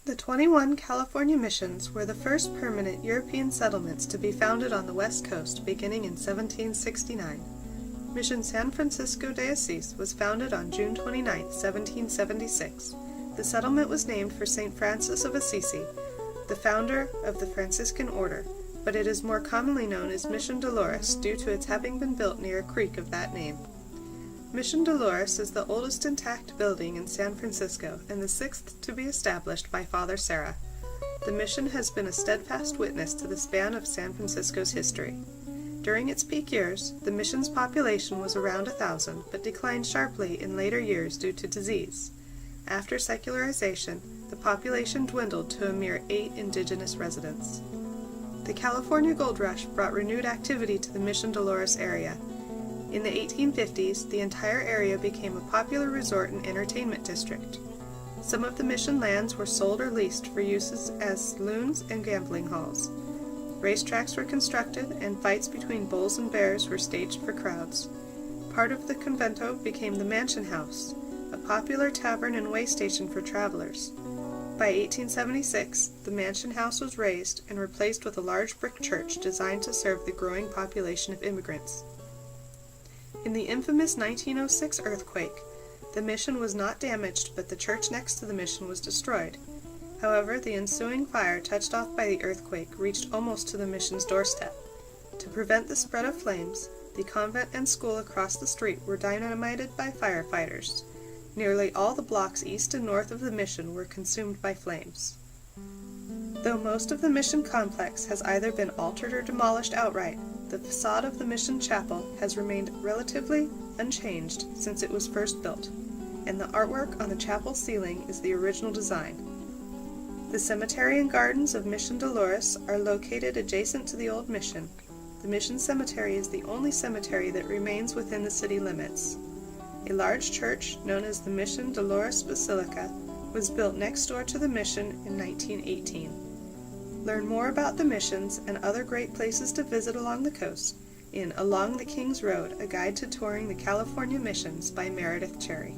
The 21 California missions were the first permanent European settlements to be founded on the West Coast beginning in 1769. Mission San Francisco de Asis was founded on June 29, 1776. The settlement was named for St. Francis of Assisi, the founder of the Franciscan order, but it is more commonly known as Mission Dolores due to its having been built near a creek of that name. Mission Dolores is the oldest intact building in San Francisco and the sixth to be established by Father Serra. The mission has been a steadfast witness to the span of San Francisco's history. During its peak years, the mission's population was around 1,000, but declined sharply in later years due to disease. After secularization, the population dwindled to a mere 8 indigenous residents. The California Gold Rush brought renewed activity to the Mission Dolores area. In the 1850s, the entire area became a popular resort and entertainment district. Some of the mission lands were sold or leased for uses as saloons and gambling halls. Racetracks were constructed, and fights between bulls and bears were staged for crowds. Part of the convento became the Mansion House, a popular tavern and way station for travelers. By 1876, the Mansion House was razed and replaced with a large brick church designed to serve the growing population of immigrants. In the infamous 1906 earthquake, the mission was not damaged, but the church next to the mission was destroyed. However, the ensuing fire touched off by the earthquake reached almost to the mission's doorstep. To prevent the spread of flames, the convent and school across the street were dynamited by firefighters. Nearly all the blocks east and north of the mission were consumed by flames. Though most of the mission complex has either been altered or demolished outright, the facade of the mission chapel has remained relatively unchanged since it was first built, and the artwork on the chapel ceiling is the original design. The cemetery and gardens of Mission Dolores are located adjacent to the old mission. The mission cemetery is the only cemetery that remains within the city limits. A large church, known as the Mission Dolores Basilica, was built next door to the mission in 1918. Learn more about the missions and other great places to visit along the coast in Along the King's Road, a guide to touring the California missions by Meredith Cherry.